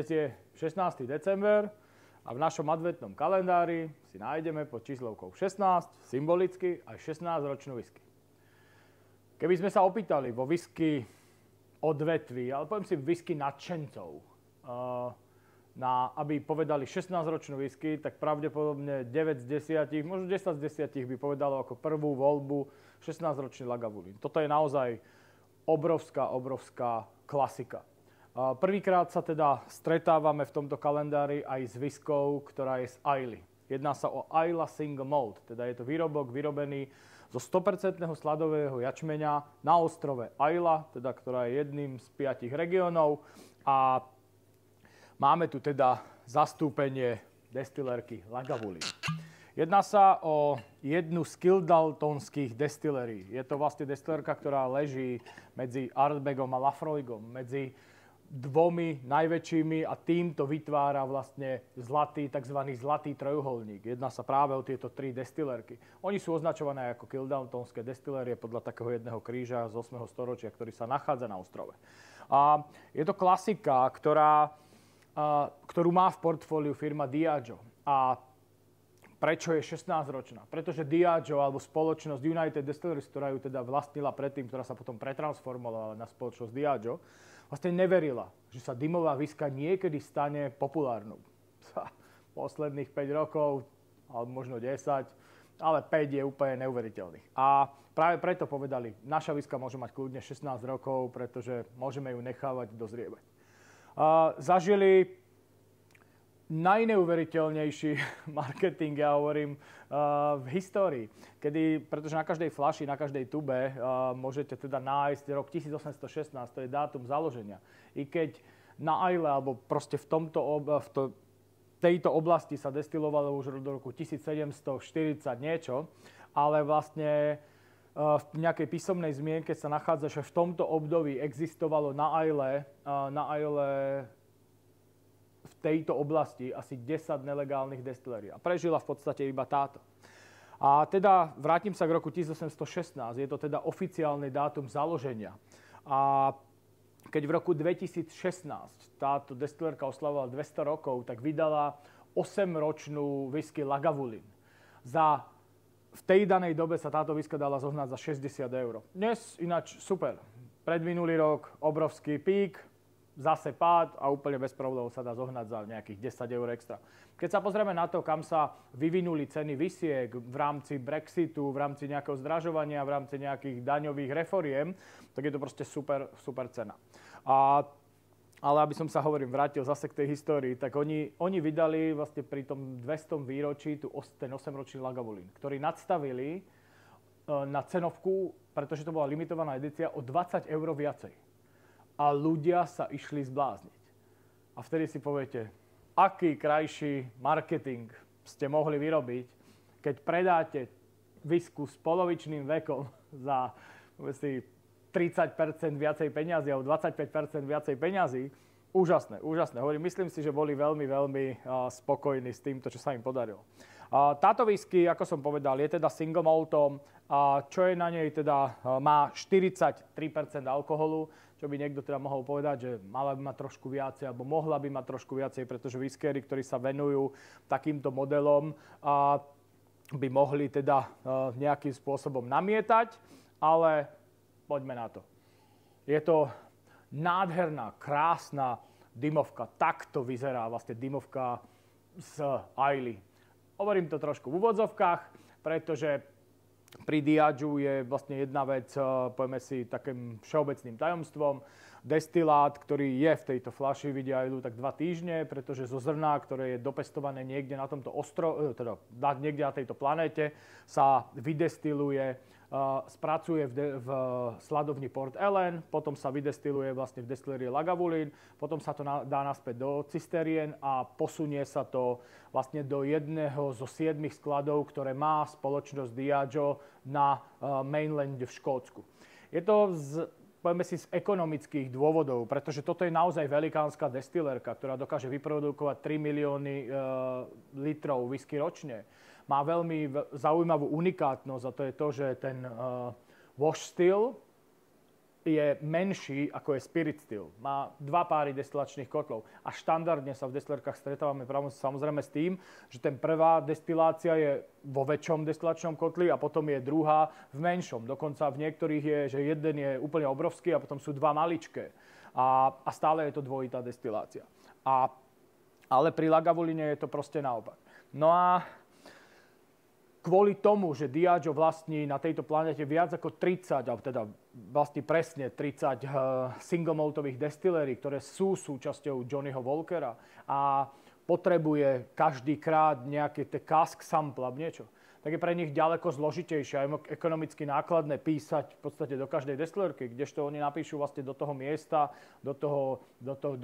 Dnes je 16. december a v našom adventnom kalendári si nájdeme pod číslovkou 16 symbolicky aj 16-ročnú whisky. Keby sme sa opýtali vo whisky odvetví, ale poviem si whisky nadšencov, aby povedali 16-ročnú whisky, tak pravdepodobne 9 z 10, možno 10 z 10 by povedalo ako prvú voľbu 16-ročný Lagavulin. Toto je naozaj obrovská klasika. Prvýkrát sa teda stretávame v tomto kalendári aj s whiskou, ktorá je z Islay. Jedná sa o Islay Single Malt, teda je to výrobok vyrobený zo 100% sladového jačmeňa na ostrove Islay, teda ktorá je jedným z 5 regiónov. A máme tu teda zastúpenie destilérky Lagavulin. Jedná sa o jednu z Kildaltonských destilérií. Je to vlastne destilérka, ktorá leží medzi Ardbegom a Laphroaigom, medzi dvomi najväčšími a týmto vytvára vlastne tzv. Zlatý trojuholník. Jedná sa práve o tieto tri destilérky. Oni sú označované ako Kildaltonské destilérie podľa takého jedného kríža z 8. storočia, ktorý sa nachádza na ostrove. A je to klasika, ktorú má v portfóliu firma Diageo. A prečo je 16-ročná? Pretože Diageo alebo spoločnosť United Distilleries, ktorá ju teda vlastnila predtým, ktorá sa potom pretransformovala na spoločnosť Diageo, vlastne neverila, že sa dymová whisky niekedy stane populárnou. Posledných 5 rokov, alebo možno 10, ale 5 je úplne neuveriteľných. A práve preto povedali, naša whisky môže mať kľudne 16 rokov, pretože môžeme ju nechávať dozrievať. Zažili najneuveriteľnejší marketing, ja hovorím, v histórii. Pretože na každej fľaši, na každej tube môžete teda nájsť rok 1816, to je dátum založenia. I keď na Islay, alebo proste v tejto oblasti sa destilovalo už do roku 1740 niečo, ale vlastne v nejakej písomnej zmienke sa nachádza, že v tomto období existovalo na Islay v tejto oblasti asi 10 nelegálnych destilérií. A prežila v podstate iba táto. A teda vrátim sa k roku 1816. Je to teda oficiálny dátum založenia. A keď v roku 2016 táto destilérka oslavovala 200 rokov, tak vydala 8-ročnú whisky Lagavulin. V tej danej dobe sa táto whisky dala zohnať za 60 eur. Dnes ináč super. Predminulý rok obrovský pík, zase pád a úplne bez problémov sa dá zohnať za nejakých 10 eur extra. Keď sa pozrieme na to, kam sa vyvinuli ceny visiek v rámci Brexitu, v rámci nejakého zdražovania, v rámci nejakých daňových reforiem, tak je to proste super cena. Ale aby som sa vrátil zase k tej histórii, tak oni vydali vlastne pri tom 200. výročí ten 8-ročný Lagavulin, ktorý nadstavili na cenovku, pretože to bola limitovaná edícia, o 20 eur viacej. A ľudia sa išli zblázniť. A vtedy si poviete, aký krajší marketing ste mohli vyrobiť, keď predáte whisky s polovičným vekom za 30% viacej peňazí alebo 25% viacej peňazí. Úžasné. Myslím si, že boli veľmi spokojní s týmto, čo sa im podarilo. Táto whisky, ako som povedal, je teda single maltom, a čo je na nej teda, má 43% alkoholu, čo by niekto teda mohol povedať, že mala by mať trošku viacej, alebo mohla by mať trošku viacej, pretože whiskery, ktorí sa venujú takýmto modelom, by mohli teda nejakým spôsobom namietať, ale poďme na to. Je to nádherná, krásna dymovka. Takto vyzerá vlastne dymovka z Islay. Hovorím to trošku v úvodzovkách, pretože pri Diageu je vlastne jedna vec, povieme si, takým všeobecným tajomstvom. Destilát, ktorý je v tejto fľaši, vidia idú tak 2 týždne, pretože zo zrna, ktoré je dopestované niekde na tomto niekde na tejto planéte, sa vydestiluje, spracuje v sladovni Port Ellen, potom sa vydestiluje vlastne v destilérii Lagavulin, potom sa to dá naspäť do cisterien a posunie sa to vlastne do jedného zo 7 skladov, ktoré má spoločnosť Diageo na mainlande v Škótsku. Je to povieme si z ekonomických dôvodov, pretože toto je naozaj velikánska destilérka, ktorá dokáže vyprodukovať 3 milióny litrov whisky ročne. Má veľmi zaujímavú unikátnosť a to je to, že ten wash still je menší ako je Spirit Still. Má 2 páry destilačných kotlov. A štandardne sa v destilérkach stretávame samozrejme s tým, že ten prvá destilácia je vo väčšom destilačnom kotli a potom je druhá v menšom. Dokonca v niektorých je, že jeden je úplne obrovský a potom sú 2 maličké. A stále je to dvojitá destilácia. Ale pri Lagavuline je to proste naopak. No a kvôli tomu, že Diageo vlastní na tejto planete viac ako 30, alebo teda vlastne presne 30 single maltových destilérií, ktoré sú súčasťou Johnnyho Walkera a potrebuje každý krát nejaké cask sample alebo niečo, tak je pre nich ďaleko zložitejšie a ekonomicky nákladné písať v podstate do každej destilérky, kdežto oni napíšu vlastne do toho miesta, do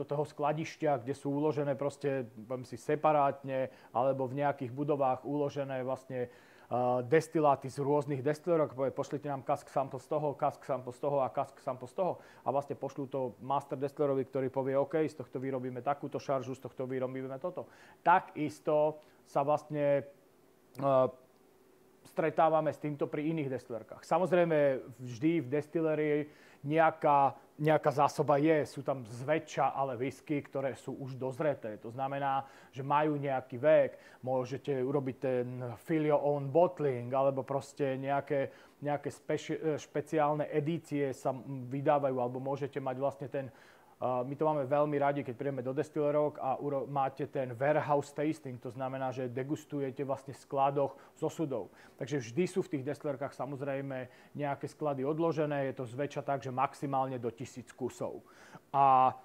toho skladišťa, kde sú uložené proste, poviem si, separátne alebo v nejakých budovách uložené vlastne destiláty z rôznych destilérok, pošlite nám cask sample z toho, cask sample z toho a cask sample z toho a vlastne pošlú to master destilerovi, ktorý povie OK, z tohto vyrobíme takúto šaržu, z tohto vyrobíme toto. Takisto sa vlastne stretávame s týmto pri iných destilérkach. Samozrejme, vždy v destilérii nejaká zásoba je. Sú tam zväčša ale whisky, ktoré sú už dozreté. To znamená, že majú nejaký vek. Môžete urobiť ten fill your own bottling, alebo proste nejaké špeciálne edície sa vydávajú, alebo môžete mať vlastne ten. My to máme veľmi radi, keď prídeme do destilérok a máte ten warehouse tasting, to znamená, že degustujete vlastne v skladoch zo sudov. Takže vždy sú v tých destilérkach samozrejme nejaké sklady odložené, je to zväčša tak, že maximálne do 1000 kusov. A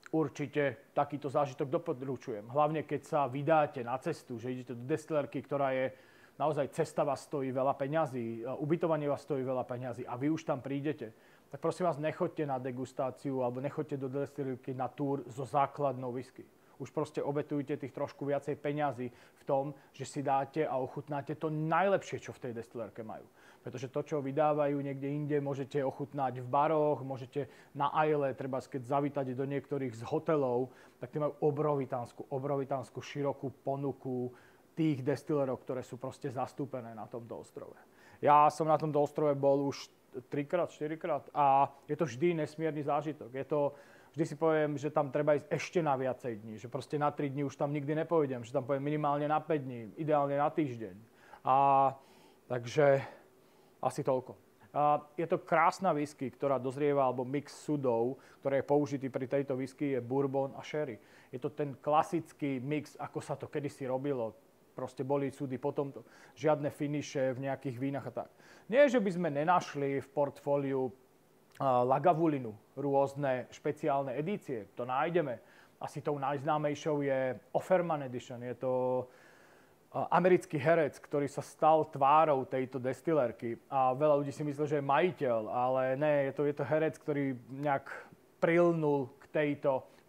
určite takýto zážitok doporučujem. Hlavne keď sa vydáte na cestu, že idete do destilérky, ktorá je naozaj, cesta vás stojí veľa peňazí, ubytovanie vás stojí veľa peňazí a vy už tam prídete, tak prosím vás, nechoďte na degustáciu alebo nechoďte do destilérky na túr so základnou whisky. Už proste obetujte tých trošku viacej peňazí v tom, že si dáte a ochutnáte to najlepšie, čo v tej destilérke majú. Pretože to, čo vydávajú niekde inde, môžete ochutnať v baroch, môžete na aisle, treba keď zavítate do niektorých z hotelov, tak tí majú obrovitánsku širokú ponuku tých destilérov, ktoré sú proste zastúpené na tomto ostrove. Ja som na tomto ostrove bol už 3-krát, 4-krát a je to vždy nesmierny zážitok. Vždy si poviem, že tam treba ísť ešte na viacej dní, že proste na 3 dní už tam nikdy nepôjdem, že tam poviem minimálne na 5 dní, ideálne na týždeň. Takže asi toľko. Je to krásna whisky, ktorá dozrieva, alebo mix sudov, ktorý je použitý pri tejto whisky, je bourbon a sherry. Je to ten klasický mix, ako sa to kedysi robilo. Proste boli súdy po tomto. Žiadne finiše v nejakých vínach a tak. Nie, že by sme nenašli v portfóliu Lagavulinu rôzne špeciálne edície. To nájdeme. Asi tou najznámejšou je Offerman Edition. Je to americký herec, ktorý sa stal tvárou tejto destilérky. A veľa ľudí si myslí, že je majiteľ, ale ne, je to herec, ktorý nejak prilnul k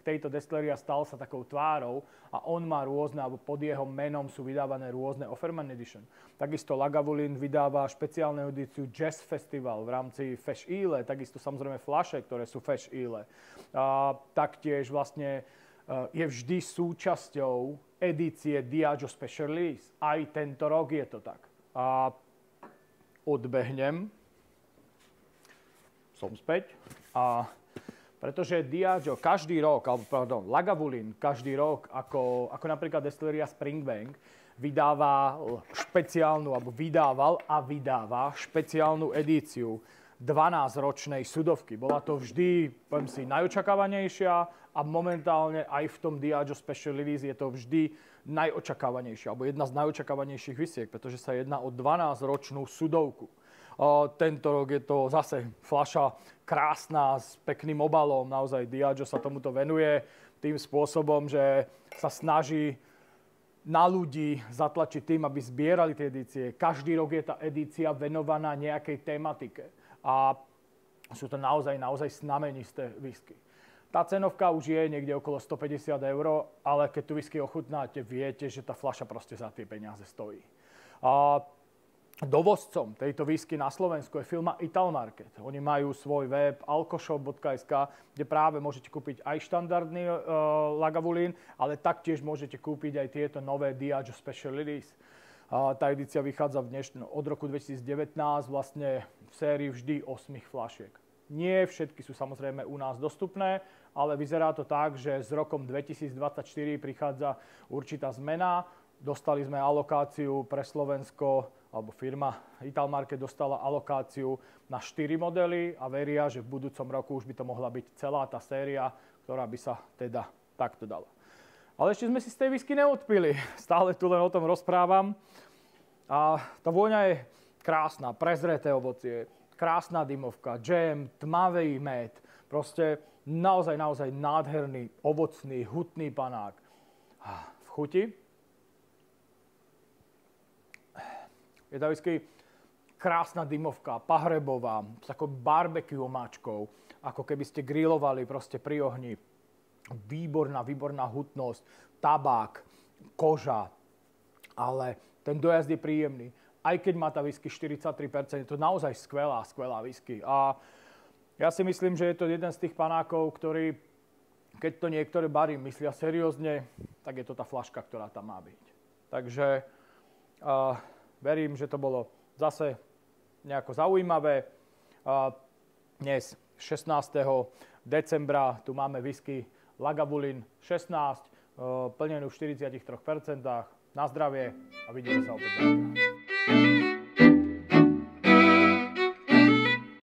tejto destilérii a stal sa takou tvárou a on má rôzne, alebo pod jeho menom sú vydávané rôzne Offerman Edition. Takisto Lagavulin vydáva špeciálnu edíciu Jazz Festival v rámci Fesh Ale, takisto samozrejme fľaše, ktoré sú Fesh Ale. Taktiež vlastne je vždy súčasťou edície Diageo Special Release. Aj tento rok je to tak. Odbehnem. Som späť. Pretože Diageo každý rok, Lagavulin každý rok, ako napríklad destiléria Springbank, vydával a vydáva špeciálnu edíciu 12-ročnej sudovky. Bola to vždy, poviem si, najočakávanejšia a momentálne aj v tom Diageo Special Release je to vždy najočakávanejšia, alebo jedna z najočakávanejších visiek, pretože sa jedná o 12-ročnú sudovku. Tento rok je to zase fľaša krásna, s pekným obalom. Naozaj Diageo sa tomuto venuje tým spôsobom, že sa snaží na ľudí zatlačiť tým, aby zbierali tie edície. Každý rok je tá edícia venovaná nejakej tematike. A sú to naozaj snamenisté whisky. Tá cenovka už je niekde okolo 150 €, ale keď tu whisky ochutnáte, viete, že tá fľaša proste za tie peniaze stojí. Dovozcom tejto whisky na Slovensku je firma Italmarket. Oni majú svoj web alkoshop.sk, kde práve môžete kúpiť aj štandardný Lagavulin, ale taktiež môžete kúpiť aj tieto nové Diageo Special Release. Tá edícia vychádza od roku 2019 vlastne v sérii vždy 8 fľašiek. Nie všetky sú samozrejme u nás dostupné, ale vyzerá to tak, že s rokom 2024 prichádza určitá zmena. Dostali sme alokáciu pre Slovensko, alebo firma Italmarket dostala alokáciu na 4 modely a veria, že v budúcom roku už by to mohla byť celá tá séria, ktorá by sa teda takto dala. Ale ešte sme si z tej whisky neodpili. Stále tu len o tom rozprávam. A tá vôňa je krásna, prezreté ovocie, krásna dymovka, džem, tmavý med. Proste naozaj nádherný, ovocný, hutný panák. V chuti je tá whisky krásna dymovka, pahrebová, s takou barbecue omáčkou, ako keby ste grilovali proste pri ohni. Výborná hutnosť, tabák, koža, ale ten dojazd je príjemný. Aj keď má tá whisky 43%, je to naozaj skvelá whisky. A ja si myslím, že je to jeden z tých panákov, ktorý, keď to niektoré bary myslia seriózne, tak je to tá fľaška, ktorá tam má byť. Takže verím, že to bolo zase nejako zaujímavé. Dnes 16. decembra tu máme whisky Lagavulin 16, plnenú v 43%. Na zdravie a vidíme sa opäť zajtra.